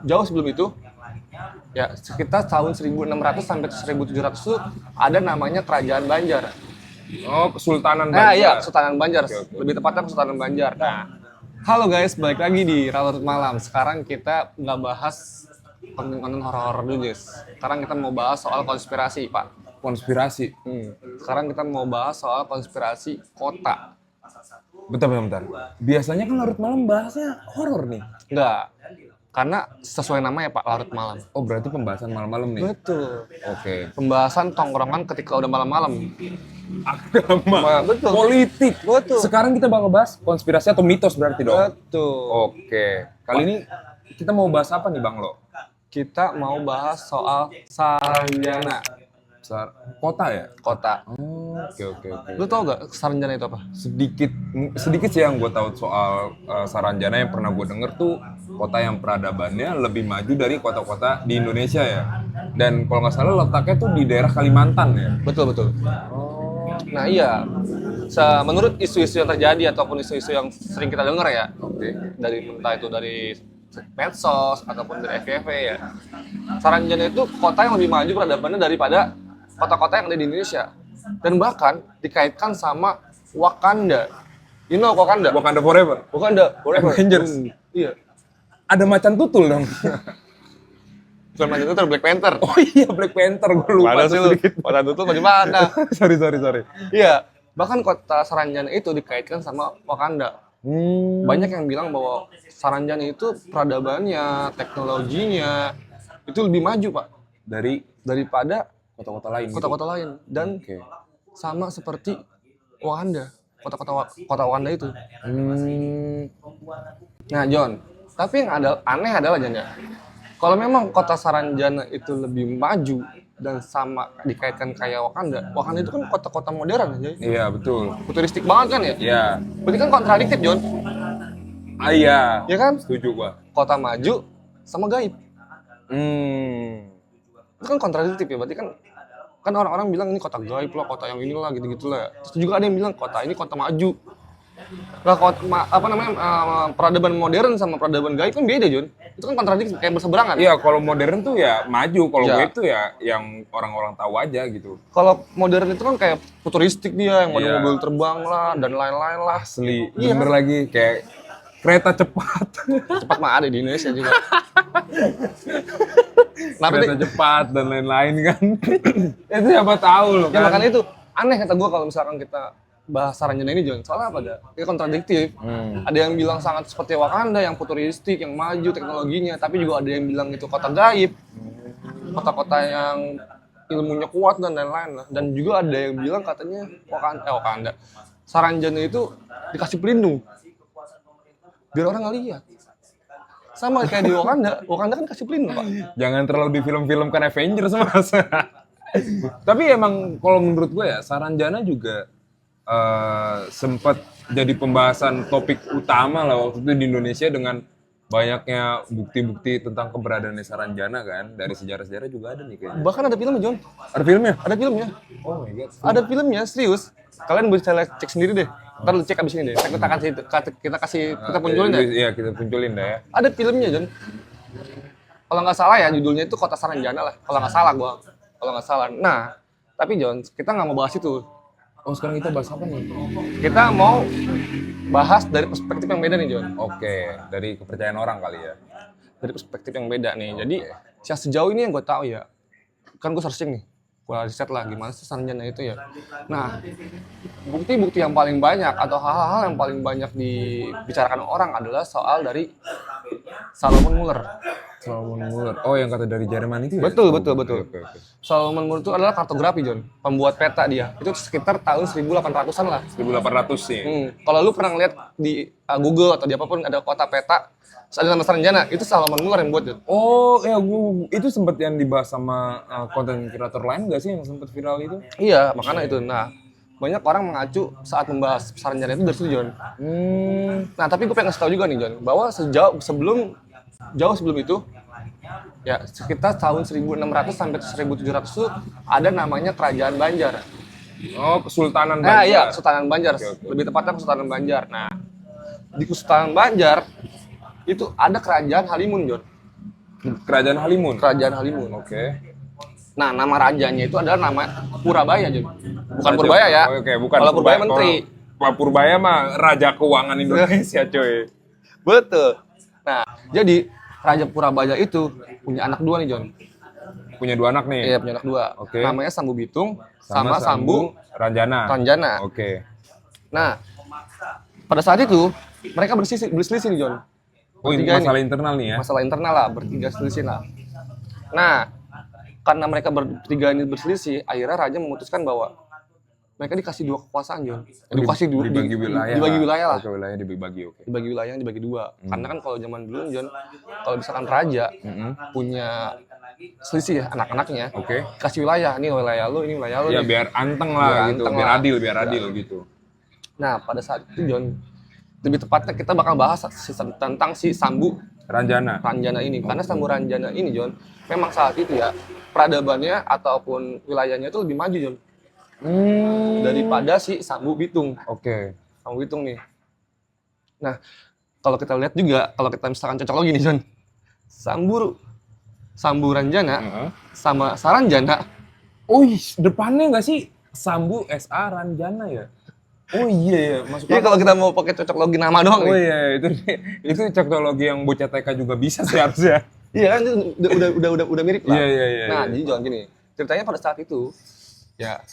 jauh sebelum itu, ya sekitar tahun 1600 sampai 1700 itu ada namanya Kerajaan Banjar. Oh, Kesultanan Nah, Banjar. iya, Kesultanan Banjar. Oke. Lebih tepatnya Kesultanan Banjar. Nah, halo guys, balik lagi di Larut Malam. Sekarang kita nggak bahas konten-konten horor dulu, guys. Sekarang kita mau bahas soal konspirasi, Pak. Konspirasi. Sekarang kita mau bahas soal konspirasi kota. Bentar. Biasanya kan larut malam bahasnya horor nih. Enggak, karena sesuai namanya Pak, Larut Malam. Oh, berarti pembahasan malam-malam nih. Betul. Oke. Pembahasan tongkrongan ketika udah malam-malam. Agama. Betul. Politik. Betul. Sekarang kita bakal bahas konspirasi atau mitos berarti dong. Betul. Oke. Kali ini kita mau bahas apa nih Bang Lo? Kita mau bahas soal Saranjana Kota ya? kota. Oke. Lu tau gak Saranjana itu apa? Sedikit sih yang gue tahu soal Saranjana. Yang pernah gue denger tuh kota yang peradabannya lebih maju dari kota-kota di Indonesia ya. Dan kalau nggak salah letaknya tuh di daerah Kalimantan ya. Betul. Nah iya, menurut isu-isu yang terjadi ataupun isu-isu yang sering kita dengar ya, dari entah itu dari medsos ataupun dari FYP ya, Saranjana itu kota yang lebih maju peradabannya daripada kota-kota yang ada di Indonesia, dan bahkan dikaitkan sama Wakanda. You know Wakanda? Wakanda Forever. Wakanda Forever. Avengers. Iya. Ada macan tutul dong. Bukan Macan Tutul, Black Panther. Oh iya, Black Panther. Gue lupa Mana sih lu? sedikit. Macan Tutul bagaimana? sorry. Iya. Bahkan kota Saranjana itu dikaitkan sama Wakanda. Banyak yang bilang bahwa Saranjana itu peradabannya, teknologinya itu lebih maju, Pak, daripada Kota-kota lain. kota-kota lain, dan sama seperti Wakanda, kota Wakanda itu. Nah, John, tapi yang aneh adalah John ya, kalau memang kota Saranjana itu lebih maju dan sama dikaitkan kayak Wakanda itu kan kota-kota modern aja. Iya, betul. Futuristik banget kan ya? Iya. Berarti kan kontradiktif, John. Iya. Ya kan? Setuju gua. Kota maju sama gaib. Itu kan kontradiktif ya, berarti kan orang-orang bilang ini kota gaib lah, kota yang inilah, gitu-gitulah. Terus juga ada yang bilang kota ini kota maju. Lah peradaban modern sama peradaban gaib kan beda, John. Itu kan kontradiktif, kayak berseberangan. Iya, kalau modern tuh ya maju, kalau Iya. gaib tuh ya yang orang-orang tahu aja gitu. Kalau modern itu kan kayak futuristik dia, yang Iya. mobil terbang lah dan lain-lain lah. Asli, Iya. bener lagi kayak kereta cepat. Cepat mah ada di Indonesia juga. Nah, Kereta cepat dan lain-lain kan. Itu siapa tahu loh ya kan. makanya itu aneh kata gue kalau misalkan kita bahas Saranjana ini, John. Soalnya apa dah? Ini kontradiktif. Ada yang bilang sangat seperti Wakanda, yang futuristik, yang maju teknologinya, tapi juga ada yang bilang itu kota gaib, kota-kota yang ilmunya kuat dan lain-lain lah. Dan juga ada yang bilang katanya Wakanda, Saranjana itu dikasih pelindung biar orang nggak lihat. Sama kayak di Wakanda kan kasih pelindung, Pak. Jangan terlalu di film-film kan Avengers mas. Tapi emang kalau menurut gue ya Saranjana juga sempat jadi pembahasan topik utama lah waktu itu di Indonesia dengan banyaknya bukti-bukti tentang keberadaan Saranjana kan. Dari sejarah-sejarah juga ada nih kayaknya. Bahkan ada filmnya, John. Ada filmnya? Ada filmnya. Oh my god. Ada filmnya, serius. Kalian bisa cek sendiri deh. Ntar lu cek abis ini deh. Kita punculin deh. Iya, kita punculin dah ya. Ada filmnya, John. Kalau nggak salah ya, judulnya itu Kota Saranjana lah. Kalau nggak salah gua. Kalau nggak salah. Nah, tapi John, kita nggak mau bahas itu. Oh, sekarang kita bahas apa nih? Kita mau bahas dari perspektif yang beda nih, John. Oke, dari kepercayaan orang kali ya. Dari perspektif yang beda nih. Jadi, sejauh ini yang gue tahu ya, kan gue searching nih. Gue riset lah gimana sih Saranjana itu ya. Nah, bukti-bukti yang paling banyak atau hal-hal yang paling banyak dibicarakan orang adalah soal dari Salomon Muller. Salomon Muller. Oh, yang kata dari Jerman itu ya? Betul. Oke. Salomon Muller itu adalah kartografi, John. Pembuat peta dia. Itu sekitar tahun 1800-an lah. 1800 sih. Kalau lu pernah lihat di Google atau di apapun ada kota peta, ada nama Saranjana, itu Salomon Muller yang buat, John. Oh, ya itu sempat yang dibahas sama konten kreator lain nggak sih yang sempat viral itu? Iya, makanya itu. Nah, banyak orang mengacu saat membahas Saranjana itu dari situ, John. Nah, tapi gue pengen kasih tahu juga nih, John, bahwa jauh sebelum itu, ya sekitar tahun 1600 sampai 1700 itu ada namanya Kerajaan Banjar. Oh, Kesultanan Nah, Banjar. iya, Kesultanan Banjar. Oke. Lebih tepatnya Kesultanan Banjar. Nah, di Kesultanan Banjar itu ada Kerajaan Halimun, John. Kerajaan Halimun. Kerajaan Halimun. Oke. Nah, nama rajanya itu adalah nama Purabaya, Jon. Bukan Raja- Purbaya ya. Oke, bukan. Kalau Purbaya menteri. Pak Purbaya mah Raja Keuangan Indonesia, coy. Betul. Nah, jadi Raja Purabaya itu punya anak 2 nih, Jon. Punya 2 anak nih. Iya, punya anak 2. Oke. Namanya Sambu Bitung sama Sambu Ranjana. Ranjana. Oke. Nah, pada saat itu mereka berselisih nih, Jon. Oh, ini Bertiga masalah nih. internal nih ya. Masalah internal lah, bertiga selisih lah. Nah, karena mereka bertiga ini berselisih, akhirnya raja memutuskan bahwa mereka dikasih 2 kekuasaan, Jon. Dikasih dibagi wilayah. Dibagi wilayah lah. Oke, wilayah dibagi, oke. Dibagi wilayah, dibagi 2. Karena kan kalau zaman dulu, Jon, kalau misalkan raja punya selisih ya anak-anaknya, Oke. kasih wilayah, ini wilayah lu, ini wilayah lu. Ya nih. biar anteng lah Biar gitu, anteng biar lah. adil gitu. Nah, pada saat itu, Jon, lebih tepatnya kita bakal bahas tentang si Sambu Ranjana. Ranjana ini. Karena Sambu Ranjana ini, Jon, memang saat itu ya, peradabannya ataupun wilayahnya itu lebih maju, Jon, daripada si Sambu Bitung. Oke. Sambu Bitung nih. Nah, kalau kita lihat juga, kalau kita misalkan cocok lagi nih, Jon, Sambu Ranjana Heeh. sama Saranjana, Oh, depannya nggak sih Sambu SA Ranjana ya? Oh iya ya, masuk jadi kalau kita mau pakai cocok logi nama doang Oh nih. iya, itu teknologi yang bocah TK juga bisa sih harusnya. Iya kan, itu udah mirip lah. Iya. Nah, jadi jangan gini. Ceritanya pada saat itu, ya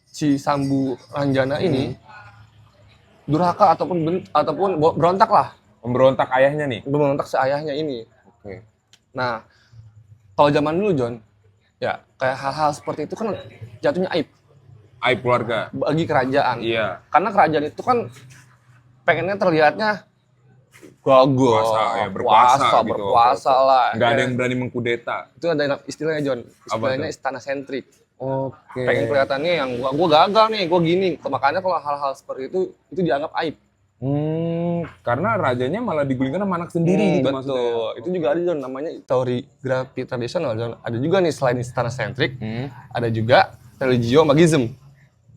si Sambu Ranjana ini durhaka ataupun berontak lah, Pemberontak ayahnya nih. memberontak si ayahnya ini. Oke. Nah, kalau zaman dulu, Jon, ya kayak hal-hal seperti itu kan jatuhnya aib Aib keluarga. bagi kerajaan. Iya. Karena kerajaan itu kan pengennya terlihatnya gagah, Berkuasa, ya, berkuasa gitu. berkuasa lah. Nggak ada Ya. yang berani mengkudeta. Itu ada istilahnya, Jon. Istilahnya tuh? istana sentrik. Oke. Pengen kelihatannya yang gua gagal nih, gua gini. Makanya kalau hal-hal seperti itu dianggap aib. Karena rajanya malah digulingkan sama anak sendiri gitu maksudnya. Betul. Itu juga ada, Jon, namanya teori grafi tradisional, Jon. Ada juga nih selain istana sentrik, ada juga religio-magism.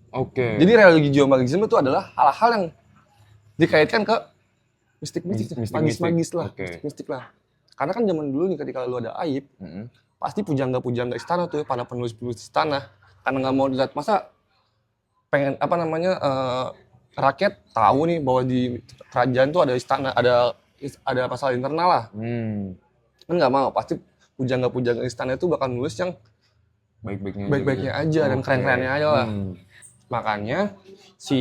Oke. Jadi religio-magism itu adalah hal-hal yang dikaitkan ke mistik-mistik, Mistik-mistik. magis-magis lah, Oke. mistik-mistik lah. Karena kan zaman dulu nih ketika lu ada aib, pasti pujangga-pujangga istana tuh, para penulis-penulis istana, karena nggak mau dilihat, masa pengen rakyat tahu nih bahwa di kerajaan tuh ada istana, ada masalah internal lah. Kan nggak mau, pasti pujangga-pujangga istana itu bakal nulis yang baik-baiknya aja dan keren-kerennya aja lah. Makanya si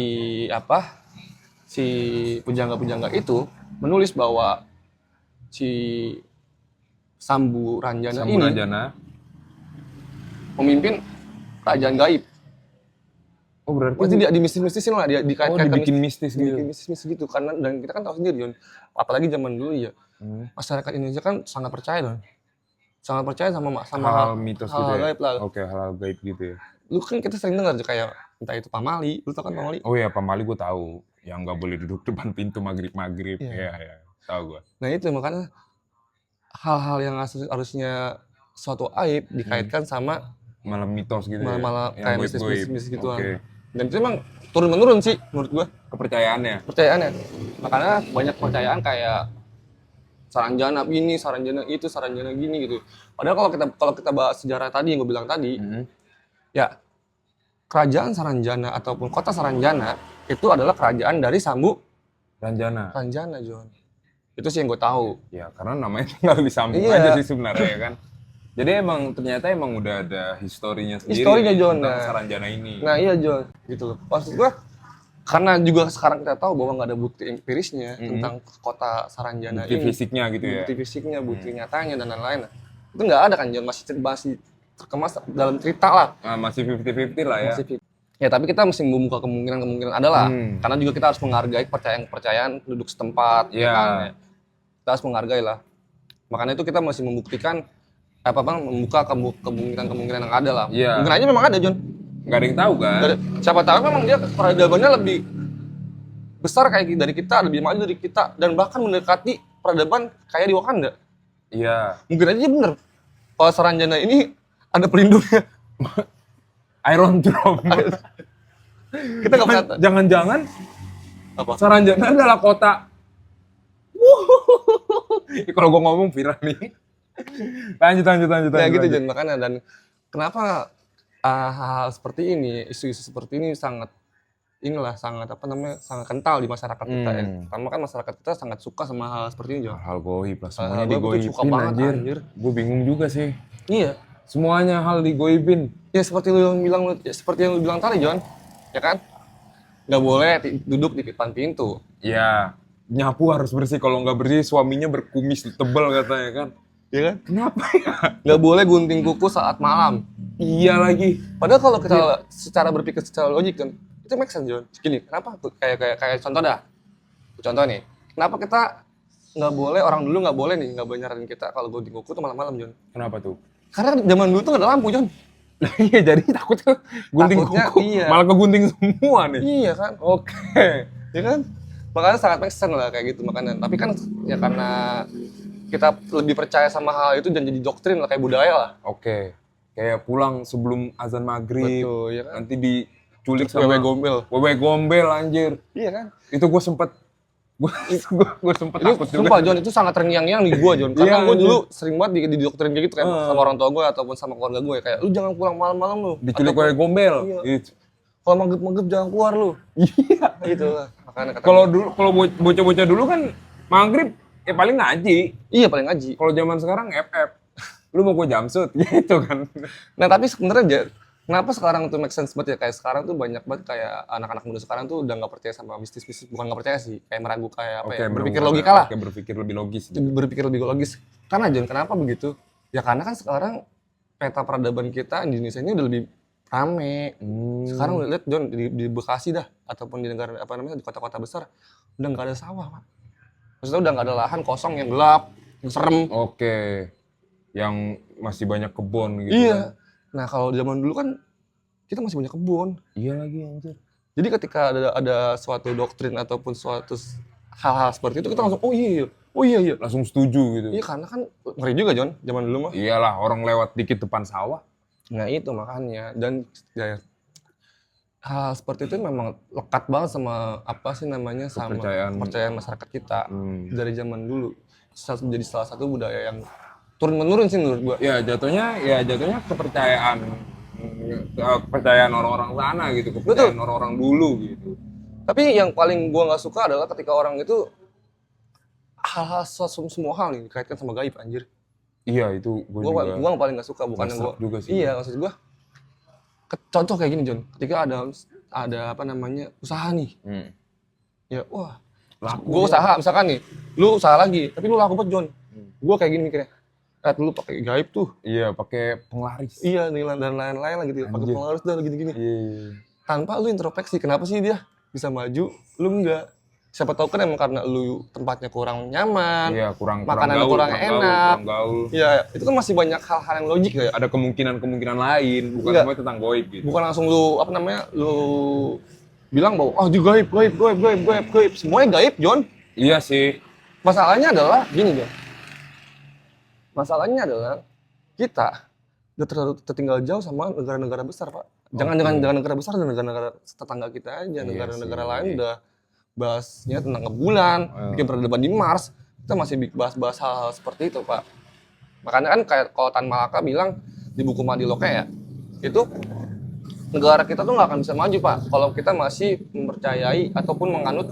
pujangga-pujangga itu menulis bahwa si Sambu Ranjana ini memimpin kerajaan gaib. Oh berarti Berarti dia dimistis-mistisin lah, dia dikaitkan dibikin mistis gitu. dibikin mistis gitu. Karena dan kita kan tahu sendiri, Jon, apalagi zaman dulu ya, masyarakat Indonesia kan sangat percaya, Don. Sangat percaya sama Hal mitos gitu ya. gaib lah. Oke, hal gaib gitu ya. Lu kan kita sering dengar kayak entah itu pamali, lu tau kan pamali? Oh ya, pamali gue tahu. Yang nggak boleh duduk depan pintu maghrib. Iya. Iya. Tahu gue. Nah itu makanya hal-hal yang harusnya suatu aib dikaitkan sama Malah mitos gitu ya. malah Yang kayak goib-goib. mistis gitu Oke. Dan itu emang turun-menurun sih menurut gua Kepercayaannya. percayaannya. Makanya banyak kepercayaan kayak Saranjana ini, Saranjana itu, Saranjana gini gitu. Padahal kalau kita bahas sejarah tadi yang gue bilang tadi, ya kerajaan Saranjana ataupun kota Saranjana itu adalah kerajaan dari Sambu Ranjana. Ranjana, Jon. Itu sih yang gue tahu. Ya, karena namanya tinggal disambung Iya. aja sih sebenarnya ya kan. Jadi ternyata udah ada historinya sendiri. Historinya, Jon. Tentang Nah. Saranjana ini. Nah iya, Jon, gitu loh. Maksud gue, karena juga sekarang kita tahu bahwa nggak ada bukti empirisnya tentang kota Saranjana Bukti ini. fisiknya gitu ya. Bukti fisiknya, bukti nyatanya dan lain-lain. Itu nggak ada kan, Jon, masih terkemas dalam cerita lah. Nah, masih 50-50 lah ya. Ya tapi kita mesti membuka kemungkinan adalah karena juga kita harus menghargai kepercayaan penduduk setempat. Iya. Kan, ya. Kita harus menghargai lah. Makanya itu kita masih membuktikan membuka kemungkinan yang ada lah. Iya. Mungkin aja memang ada, Jon. Nggak ada yang tahu kan. Siapa tahu memang dia peradabannya lebih besar kayak dari kita, lebih maju dari kita, dan bahkan mendekati peradaban kayak di Wakanda. Iya. Mungkin aja bener. Kalau Saranjana ini ada pelindungnya. Iron Drum. Kita nggak pernah. Jangan-jangan Apa? Saranjana adalah kota. Kalau gue ngomong viral nih. Lanjut. Ya gitu Jon, makanya dan kenapa hal-hal seperti ini, isu-isu seperti ini sangat sangat kental di masyarakat kita ya. Pertama kan masyarakat kita sangat suka sama hal seperti ini Jon. Hal goib lah, semuanya Hal-hal goib itu suka digoibin banget, anjir. anjir. Gue bingung juga sih. Iya. Semuanya hal digoibin. Ya seperti yang lu bilang tadi Jon, ya kan? Nggak boleh duduk di depan pintu. Ya, nyapu harus bersih. Kalau nggak bersih, suaminya berkumis tebel katanya kan. Ya kan? Kenapa ya? Nggak boleh gunting kuku saat malam. Iya lagi. Padahal kalau kita secara berpikir secara logik kan, itu make sense Jon. Gini, kenapa? Kayak contoh dah. Contoh nih, kenapa kita orang dulu nggak boleh nyaranin kita kalau gunting kuku tuh malam-malam Jon. Kenapa tuh? Karena zaman dulu tuh nggak ada lampu Jon. Iya, jadi takutnya gunting kuku iya. malah kegunting semua nih. Iya kan? Oke. Ya kan? Makanya sangat make sense lah kayak gitu makanya. Tapi kan ya karena kita lebih percaya sama hal itu dan jadi doktrin lah, kayak budaya lah. Oke. Kayak pulang sebelum azan maghrib. Betul, ya kan? Nanti diculik Wewe sama gombel. Wewe gombel anjir. Iya kan? Itu gue sempet takut juga. Sumpah Jon, itu sangat terngiang-ngiang di gua Jon. Karena Iya, gua dulu sering banget didoktrin kayak gitu kan sama orang tua gua ataupun sama keluarga gue. Kayak lu jangan pulang malam-malam lu. Diculik Wewe gombel. Iya. Gitu. Kalau maghrib jangan keluar lu. Iya. Gitu lah. Makanya kata Kalau bocah-bocah dulu kan maghrib ya paling ngaji. iya paling ngaji. Kalau zaman sekarang FF. Lu mau gue jamsut gitu kan. Nah tapi sebenarnya kenapa sekarang tuh make sense banget ya, kayak sekarang tuh banyak banget kayak anak-anak muda sekarang tuh udah nggak percaya sama bisnis, bukan nggak percaya sih, kayak meragu kayak apa ya, berpikir logika lah. Oke, berpikir lebih logis. Berpikir lebih logis. Karena Jon, kenapa begitu? Ya karena kan sekarang peta peradaban kita di Indonesia ini udah lebih rame. Sekarang udah lihat Jon di Bekasi dah ataupun di negara di kota-kota besar udah nggak ada sawah, Pak. Maksudnya udah nggak ada lahan kosong yang gelap, yang serem. Oke. Yang masih banyak kebun gitu. Iya. Kan? Nah, kalau zaman dulu kan kita masih banyak kebun. Iya lagi anjir. Jadi ketika ada suatu doktrin ataupun suatu hal-hal seperti itu kita langsung oh iya. Langsung setuju gitu. Iya karena kan ngeri juga Jon, zaman dulu mah. Iyalah, orang lewat dikit depan sawah. Nah itu makanya, dan ya, hal seperti itu memang lekat banget sama sama kepercayaan masyarakat kita dari zaman dulu. Menjadi salah satu budaya yang turun-menurun sih menurut gua. Ya jatuhnya kepercayaan orang-orang sana gitu, kepercayaan orang-orang dulu gitu. Tapi yang paling gua nggak suka adalah ketika orang itu semua hal nih dikaitkan sama gaib anjir. Iya itu gua paling nggak suka, bukan yang gua juga sih. Iya maksud gua contoh kayak gini Jon, ketika ada usaha nih. Ya wah, gua usaha misalkan nih, lu usaha lagi tapi lu laku banget Jon. Gua kayak gini mikirnya, dulu pakai gaib tuh. Iya, pakai penglaris. Iya, dan lain-lain lah gitu. Pakai penglaris dan gini-gini. Iya. Tanpa lu introspeksi, kenapa sih dia bisa maju, lu enggak? Siapa tahu kan emang karena lu tempatnya kurang nyaman. Iya, makanan kurang enak. Kurang gaul. Iya, itu kan masih banyak hal-hal yang logik ya. Ada kemungkinan lain, bukan semua tentang gaib gitu. Bukan langsung lu lu bilang bahwa itu gaib. Semuanya gaib, Jon. Iya sih. Masalahnya adalah gini, Jon. Masalahnya adalah kita udah terlalu tertinggal jauh sama negara-negara besar, Pak. Jangan negara besar dan negara-negara tetangga kita aja. Negara-negara lain udah bahasnya tentang ke bulan, bikin peradaban di Mars. Kita masih bahas hal-hal seperti itu, Pak. Makanya kan kayak kalau Tan Malaka bilang di buku Madiloke ya, itu negara kita tuh nggak akan bisa maju, Pak, kalau kita masih mempercayai ataupun menganut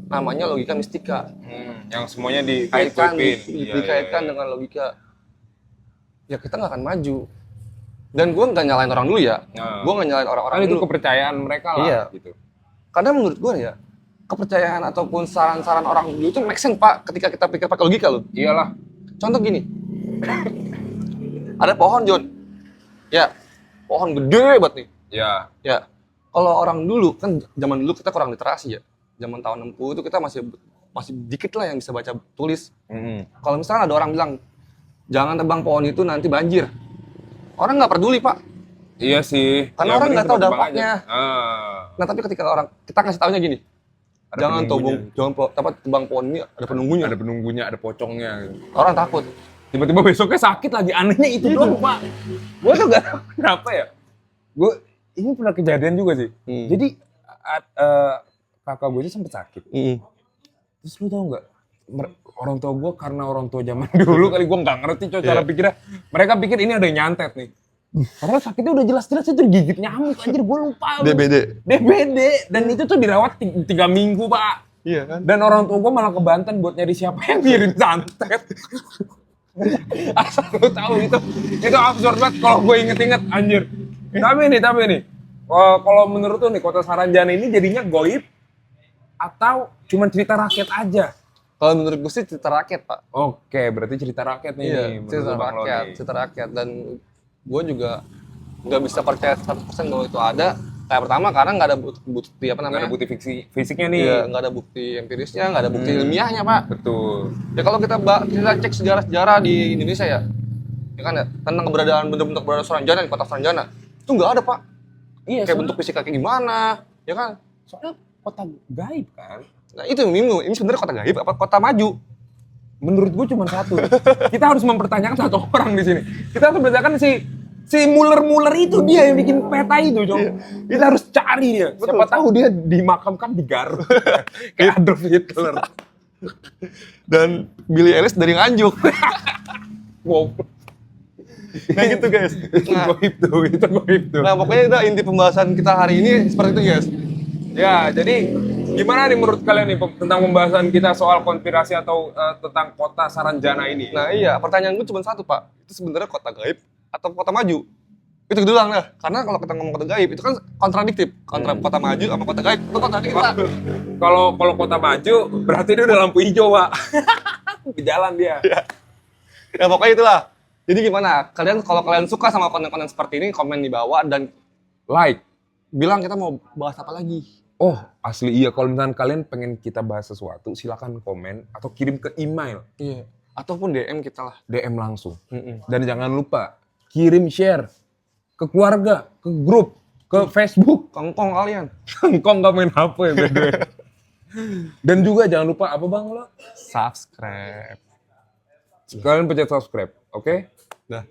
namanya logika mistika. Yang semuanya dikaitkan dengan logika. Ya kita nggak akan maju. Dan gue nggak nyalain orang dulu ya. Gue nggak nyalain orang-orang itu dulu. kepercayaan mereka lah. Iya. Gitu. Karena menurut gue ya, kepercayaan ataupun saran-saran orang dulu itu make sense, Pak, ketika kita pikir pakai logika loh. Iyalah. Contoh gini. Ada pohon, Jon. Ya, pohon gede banget nih. Ya. Kalau orang dulu kan zaman dulu kita kurang literasi ya. Zaman tahun 60 itu kita masih dikit lah yang bisa baca tulis. Kalau misalnya ada orang bilang jangan tebang pohon itu nanti banjir, orang nggak peduli, Pak. Iya sih. Karena orang nggak tahu dampaknya. Nah tapi ketika kita kasih taunya gini, jangan tebang pohon ini, ada penunggunya, ada pocongnya. Gitu. Orang takut. Tiba-tiba besoknya sakit lagi, anehnya itu doang, Pak. Gue tuh gak tahu kenapa ya. Ini pernah kejadian juga sih. Jadi kakak gue itu sempet sakit. Terus lu tau nggak? orang tua gue karena orang tua zaman dulu kali gue nggak ngerti cara pikirnya. Mereka pikir ini ada yang nyantet nih. Karena sakitnya udah jelas-jelas itu digigit nyamuk, anjir gue lupa. DBD. Dan itu tuh dirawat 3 minggu, Pak. Iya kan? Dan orang tua gue malah ke Banten buat nyari siapa yang ngirim santet. Asal lu tahu itu absurd banget kalau gue inget-inget, anjir. Tapi nih. Kalau menurut lu nih, Kota Saranjana ini jadinya goib atau cuma cerita rakyat aja? Kalau menurut gue sih cerita rakyat, Pak. Oke, berarti cerita rakyat nih. Iya, Menurut cerita rakyat. Dan gue juga nggak bisa percaya 100% bahwa itu ada. Kayak pertama karena nggak ada bukti apa namanya? Nggak ada bukti fisiknya nih. Iya, nggak ada bukti empirisnya, nggak ada bukti ilmiahnya, Pak. Betul. Ya kalau kita cek sejarah-sejarah di Indonesia ya kan ya, tentang keberadaan bentuk-bentuk keberadaan Saranjana di Kota Saranjana itu nggak ada, Pak. Iya, Kayak bentuk fisik kayak gimana, ya kan? Soalnya kota gaib kan. Nah itu yang bingung, ini sebenarnya kota gaib apa kota maju? Menurut gue cuma satu. Kita harus mempertanyakan satu orang di sini. Kita harus mempertanyakan si Muller itu dia yang bikin peta itu, Jong. Kita harus cari dia. Siapa tahu dia dimakamkan di Garut. Kayak Adolf Hitler. Dan Billy Ellis dari Nganjuk. Wow. Nah gitu guys. Itu goib tuh. Nah pokoknya itu inti pembahasan kita hari ini seperti itu guys. Ya, jadi gimana nih menurut kalian nih tentang pembahasan kita soal konspirasi atau tentang Kota Saranjana ini? Nah iya, pertanyaan gue cuma satu, Pak. Itu sebenarnya kota gaib atau kota maju? Itu doang lah. Karena kalau kita ngomong kota gaib itu kan kontradiktif. Kota maju sama kota gaib itu kontradiktif. Kalau kota maju berarti dia udah lampu hijau, Pak. Di jalan dia. Ya pokoknya itulah. Jadi gimana? Kalau kalian suka sama konten-konten seperti ini, komen di bawah dan Like. bilang kita mau bahas apa lagi. Oh, asli iya. Kalau misalkan kalian pengen kita bahas sesuatu, silakan komen atau kirim ke email. Iya. Ataupun DM kita lah. DM langsung. Dan jangan lupa kirim share ke keluarga, ke grup, ke Facebook. Kongkong kalian. Kong gak main HP ya, beda. Dan juga jangan lupa apa bang lo? Subscribe. Kalian pencet subscribe, oke? Dah.